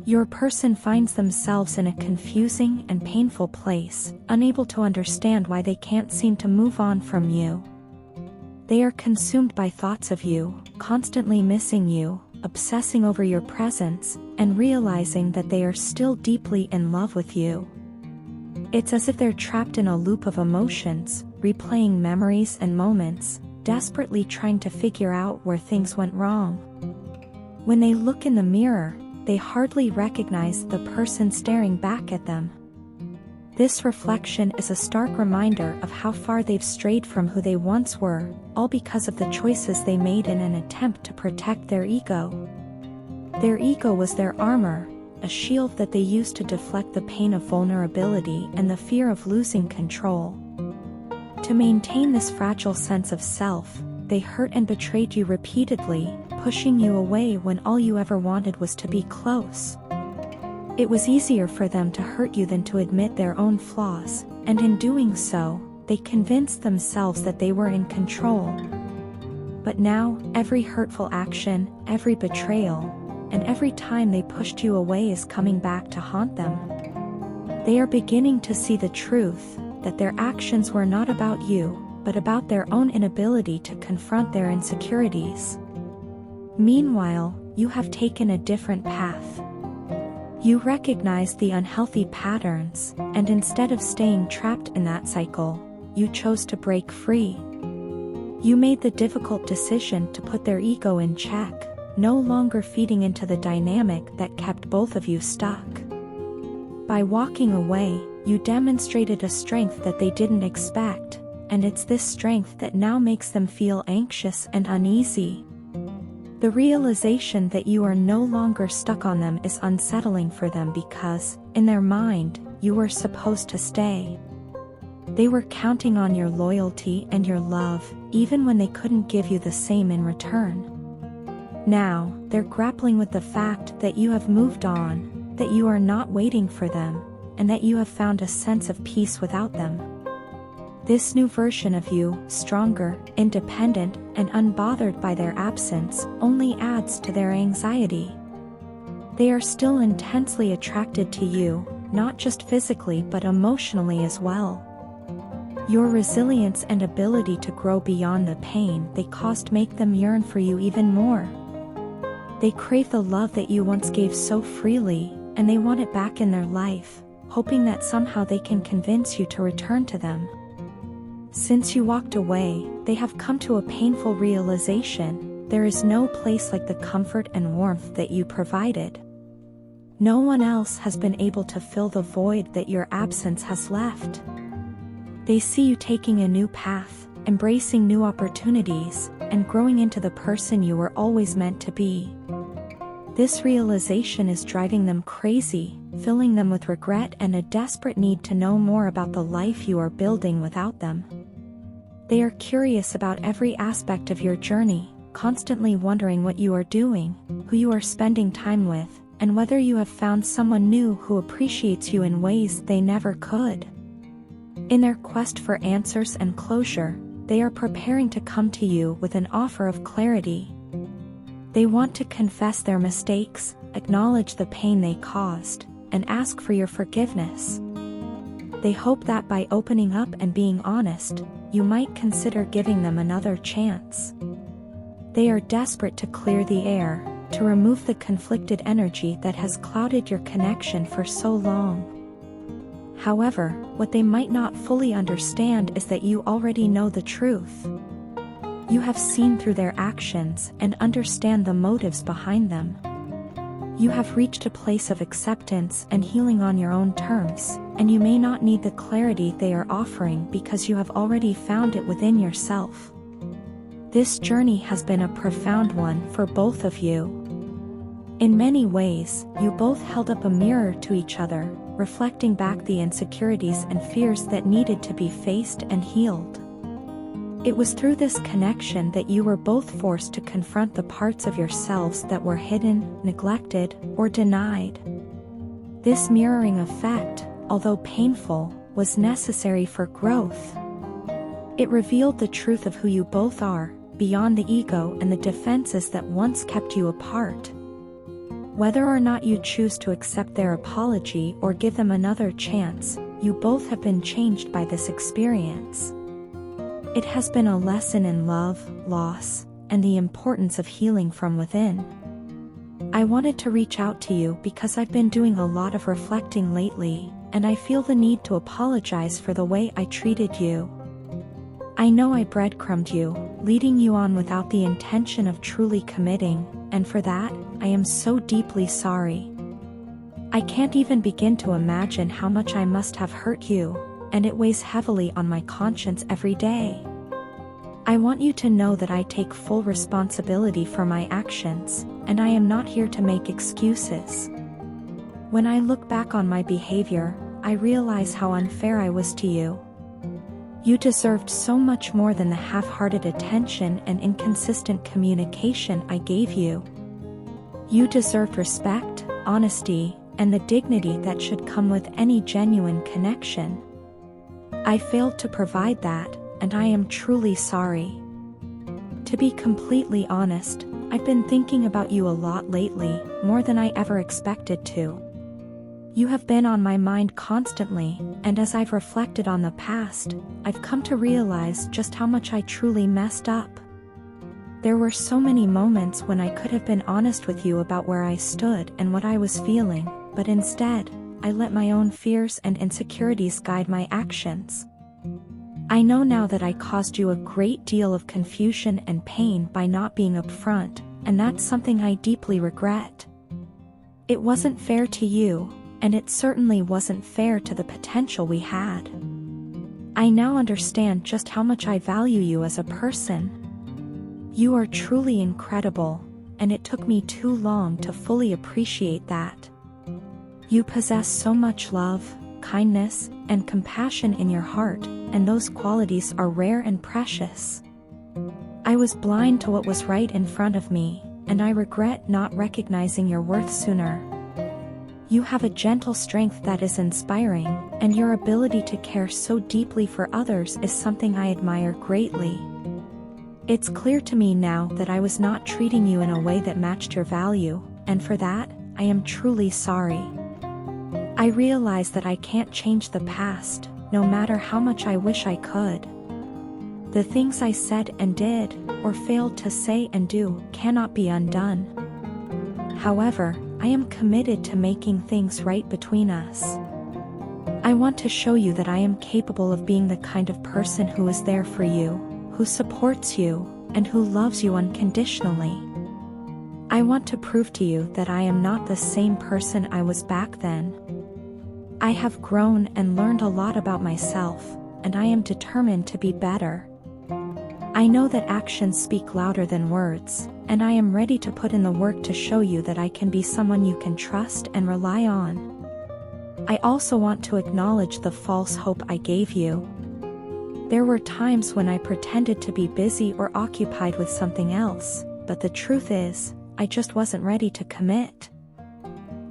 Your person finds themselves in a confusing and painful place, unable to understand why they can't seem to move on from you. They are consumed by thoughts of you, constantly missing you, obsessing over your presence, and realizing that they are still deeply in love with you. It's as if they're trapped in a loop of emotions, replaying memories and moments, desperately trying to figure out where things went wrong. When they look in the mirror, they hardly recognize the person staring back at them. This reflection is a stark reminder of how far they've strayed from who they once were, all because of the choices they made in an attempt to protect their ego. Their ego was their armor, a shield that they used to deflect the pain of vulnerability and the fear of losing control. To maintain this fragile sense of self, they hurt and betrayed you repeatedly, pushing you away when all you ever wanted was to be close. It was easier for them to hurt you than to admit their own flaws, and in doing so, they convinced themselves that they were in control. But now, every hurtful action, every betrayal, and every time they pushed you away is coming back to haunt them. They are beginning to see the truth, that their actions were not about you, but about their own inability to confront their insecurities. Meanwhile, you have taken a different path. You recognize the unhealthy patterns, and instead of staying trapped in that cycle, you chose to break free. You made the difficult decision to put their ego in check, no longer feeding into the dynamic that kept both of you stuck. By walking away, you demonstrated a strength that they didn't expect, and it's this strength that now makes them feel anxious and uneasy. The realization that you are no longer stuck on them is unsettling for them because, in their mind, you were supposed to stay. They were counting on your loyalty and your love, even when they couldn't give you the same in return. Now, they're grappling with the fact that you have moved on, that you are not waiting for them, and that you have found a sense of peace without them. This new version of you, stronger, independent, and unbothered by their absence, only adds to their anxiety. They are still intensely attracted to you, not just physically but emotionally as well. Your resilience and ability to grow beyond the pain they caused make them yearn for you even more. They crave the love that you once gave so freely, and they want it back in their life, hoping that somehow they can convince you to return to them. Since you walked away, they have come to a painful realization: there is no place like the comfort and warmth that you provided. No one else has been able to fill the void that your absence has left. They see you taking a new path, embracing new opportunities, and growing into the person you were always meant to be. This realization is driving them crazy, filling them with regret and a desperate need to know more about the life you are building without them. They are curious about every aspect of your journey, constantly wondering what you are doing, who you are spending time with, and whether you have found someone new who appreciates you in ways they never could. In their quest for answers and closure, they are preparing to come to you with an offer of clarity. They want to confess their mistakes, acknowledge the pain they caused, and ask for your forgiveness. They hope that by opening up and being honest, you might consider giving them another chance. They are desperate to clear the air, to remove the conflicted energy that has clouded your connection for so long. However, what they might not fully understand is that you already know the truth. You have seen through their actions and understand the motives behind them. You have reached a place of acceptance and healing on your own terms, and you may not need the clarity they are offering because you have already found it within yourself. This journey has been a profound one for both of you. In many ways, you both held up a mirror to each other, reflecting back the insecurities and fears that needed to be faced and healed. It was through this connection that you were both forced to confront the parts of yourselves that were hidden, neglected, or denied. This mirroring effect, although painful, was necessary for growth. It revealed the truth of who you both are, beyond the ego and the defenses that once kept you apart. Whether or not you choose to accept their apology or give them another chance, you both have been changed by this experience. It has been a lesson in love, loss, and the importance of healing from within. I wanted to reach out to you because I've been doing a lot of reflecting lately, and I feel the need to apologize for the way I treated you. I know I breadcrumbed you, leading you on without the intention of truly committing, and for that, I am so deeply sorry. I can't even begin to imagine how much I must have hurt you, and it weighs heavily on my conscience every day. I want you to know that I take full responsibility for my actions, and I am not here to make excuses. When I look back on my behavior, I realize how unfair I was to you. You deserved so much more than the half-hearted attention and inconsistent communication I gave you. You deserved respect, honesty, and the dignity that should come with any genuine connection. I failed to provide that, and I am truly sorry. To be completely honest, I've been thinking about you a lot lately, more than I ever expected to. You have been on my mind constantly, and as I've reflected on the past, I've come to realize just how much I truly messed up. There were so many moments when I could have been honest with you about where I stood and what I was feeling, but instead, I let my own fears and insecurities guide my actions. I know now that I caused you a great deal of confusion and pain by not being upfront, and that's something I deeply regret. It wasn't fair to you, and it certainly wasn't fair to the potential we had. I now understand just how much I value you as a person. You are truly incredible, and it took me too long to fully appreciate that. You possess so much love, kindness, and compassion in your heart, and those qualities are rare and precious. I was blind to what was right in front of me, and I regret not recognizing your worth sooner. You have a gentle strength that is inspiring, and your ability to care so deeply for others is something I admire greatly. It's clear to me now that I was not treating you in a way that matched your value, and for that, I am truly sorry. I realize that I can't change the past, no matter how much I wish I could. The things I said and did, or failed to say and do, cannot be undone. However, I am committed to making things right between us. I want to show you that I am capable of being the kind of person who is there for you, who supports you, and who loves you unconditionally. I want to prove to you that I am not the same person I was back then. I have grown and learned a lot about myself, and I am determined to be better. I know that actions speak louder than words, and I am ready to put in the work to show you that I can be someone you can trust and rely on. I also want to acknowledge the false hope I gave you. There were times when I pretended to be busy or occupied with something else, but the truth is, I just wasn't ready to commit.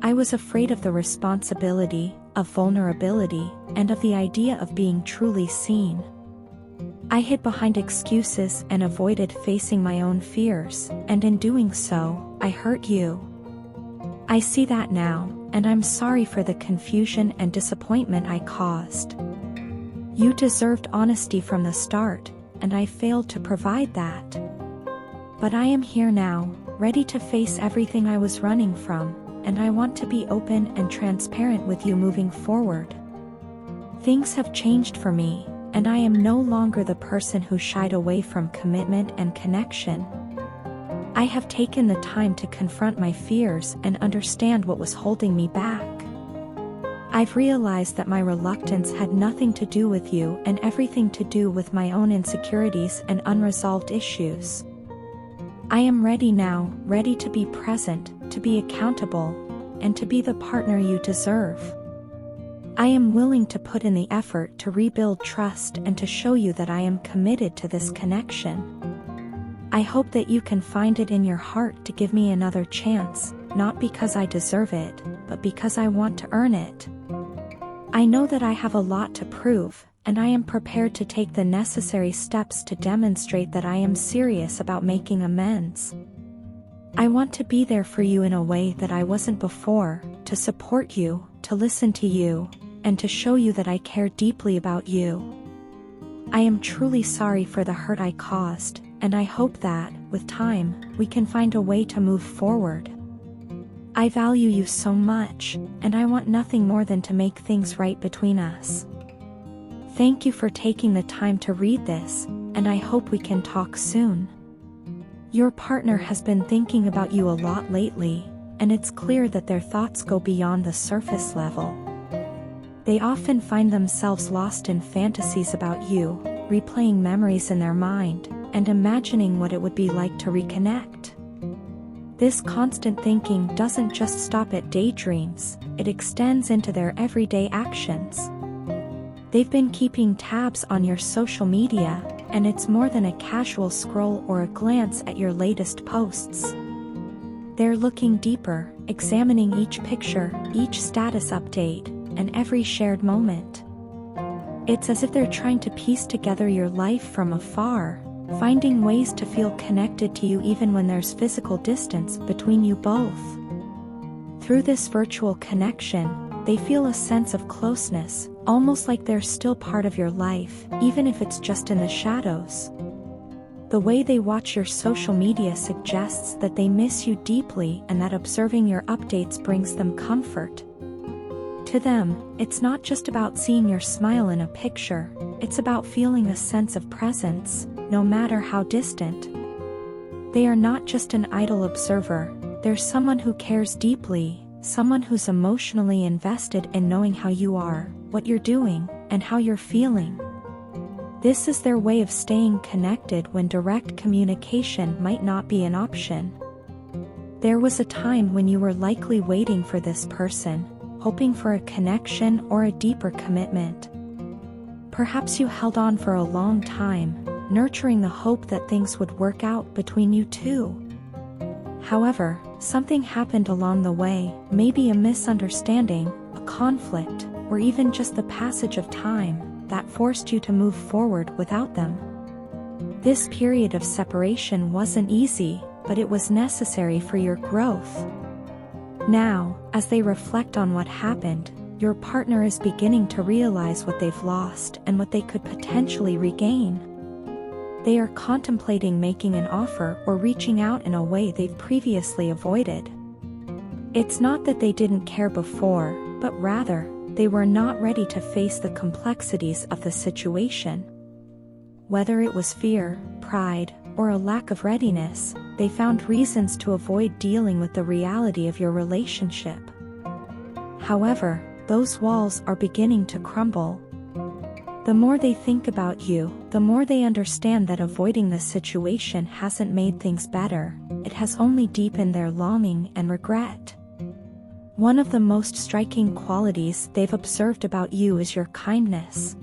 I was afraid of the responsibility, of vulnerability, and of the idea of being truly seen. I hid behind excuses and avoided facing my own fears, and in doing so, I hurt you. I see that now, and I'm sorry for the confusion and disappointment I caused. You deserved honesty from the start, and I failed to provide that. But I am here now, ready to face everything I was running from, and I want to be open and transparent with you moving forward. Things have changed for me, and I am no longer the person who shied away from commitment and connection. I have taken the time to confront my fears and understand what was holding me back. I've realized that my reluctance had nothing to do with you and everything to do with my own insecurities and unresolved issues. I am ready now, ready to be present, to be accountable, and to be the partner you deserve. I am willing to put in the effort to rebuild trust and to show you that I am committed to this connection. I hope that you can find it in your heart to give me another chance, not because I deserve it, but because I want to earn it. I know that I have a lot to prove, and I am prepared to take the necessary steps to demonstrate that I am serious about making amends. I want to be there for you in a way that I wasn't before, to support you, to listen to you, and to show you that I care deeply about you. I am truly sorry for the hurt I caused, and I hope that, with time, we can find a way to move forward. I value you so much, and I want nothing more than to make things right between us. Thank you for taking the time to read this, and I hope we can talk soon. Your partner has been thinking about you a lot lately, and it's clear that their thoughts go beyond the surface level. They often find themselves lost in fantasies about you, replaying memories in their mind, and imagining what it would be like to reconnect. This constant thinking doesn't just stop at daydreams, it extends into their everyday actions. They've been keeping tabs on your social media, and it's more than a casual scroll or a glance at your latest posts. They're looking deeper, examining each picture, each status update, and every shared moment. It's as if they're trying to piece together your life from afar, finding ways to feel connected to you even when there's physical distance between you both. Through this virtual connection, they feel a sense of closeness, almost like they're still part of your life, even if it's just in the shadows. The way they watch your social media suggests that they miss you deeply and that observing your updates brings them comfort. To them, it's not just about seeing your smile in a picture, it's about feeling a sense of presence, no matter how distant. They are not just an idle observer, they're someone who cares deeply, someone who's emotionally invested in knowing how you are, what you're doing, and how you're feeling. This is their way of staying connected when direct communication might not be an option. There was a time when you were likely waiting for this person, hoping for a connection or a deeper commitment. Perhaps you held on for a long time, nurturing the hope that things would work out between you two. However, something happened along the way, maybe a misunderstanding, a conflict, or even just the passage of time, that forced you to move forward without them. This period of separation wasn't easy, but it was necessary for your growth. Now, as they reflect on what happened, your partner is beginning to realize what they've lost and what they could potentially regain. They are contemplating making an offer or reaching out in a way they've previously avoided. It's not that they didn't care before, but rather, they were not ready to face the complexities of the situation. Whether it was fear, pride, or a lack of readiness, they found reasons to avoid dealing with the reality of your relationship. However, those walls are beginning to crumble. The more they think about you, the more they understand that avoiding the situation hasn't made things better, it has only deepened their longing and regret. One of the most striking qualities they've observed about you is your kindness.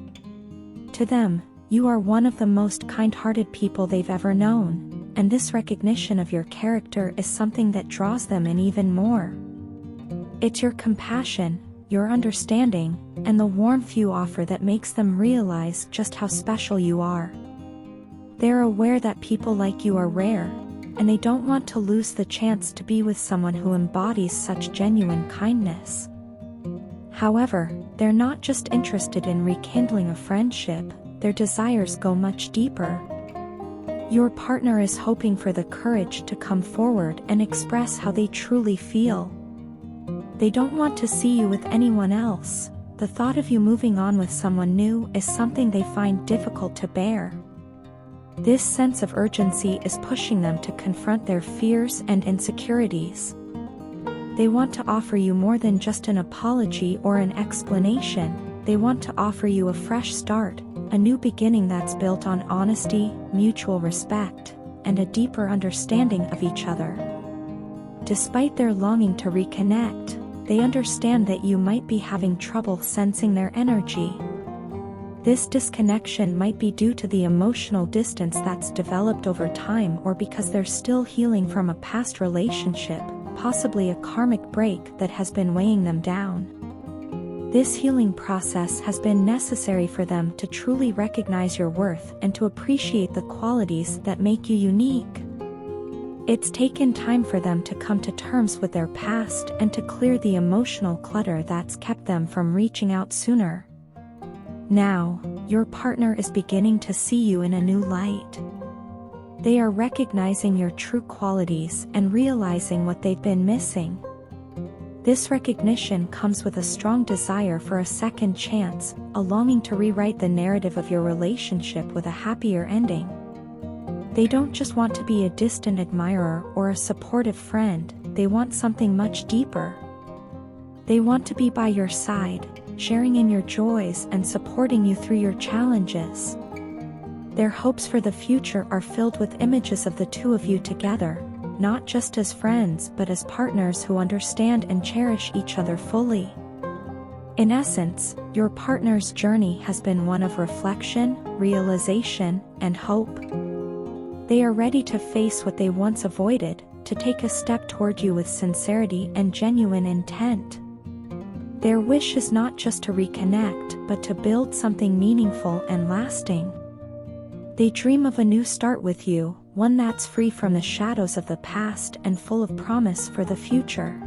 To them, you are one of the most kind-hearted people they've ever known, and this recognition of your character is something that draws them in even more. It's your compassion, your understanding, and the warmth you offer that makes them realize just how special you are. They're aware that people like you are rare, and they don't want to lose the chance to be with someone who embodies such genuine kindness. However, they're not just interested in rekindling a friendship, their desires go much deeper. Your partner is hoping for the courage to come forward and express how they truly feel. They don't want to see you with anyone else. The thought of you moving on with someone new is something they find difficult to bear. This sense of urgency is pushing them to confront their fears and insecurities. They want to offer you more than just an apology or an explanation. They want to offer you a fresh start, a new beginning that's built on honesty, mutual respect, and a deeper understanding of each other. Despite their longing to reconnect, they understand that you might be having trouble sensing their energy. This disconnection might be due to the emotional distance that's developed over time or because they're still healing from a past relationship, possibly a karmic break that has been weighing them down. This healing process has been necessary for them to truly recognize your worth and to appreciate the qualities that make you unique. It's taken time for them to come to terms with their past and to clear the emotional clutter that's kept them from reaching out sooner. Now, your partner is beginning to see you in a new light. They are recognizing your true qualities and realizing what they've been missing. This recognition comes with a strong desire for a second chance, a longing to rewrite the narrative of your relationship with a happier ending. They don't just want to be a distant admirer or a supportive friend, they want something much deeper. They want to be by your side, sharing in your joys and supporting you through your challenges. Their hopes for the future are filled with images of the two of you together, not just as friends but as partners who understand and cherish each other fully. In essence, your partner's journey has been one of reflection, realization, and hope. They are ready to face what they once avoided, to take a step toward you with sincerity and genuine intent. Their wish is not just to reconnect but to build something meaningful and lasting. They dream of a new start with you, one that's free from the shadows of the past and full of promise for the future.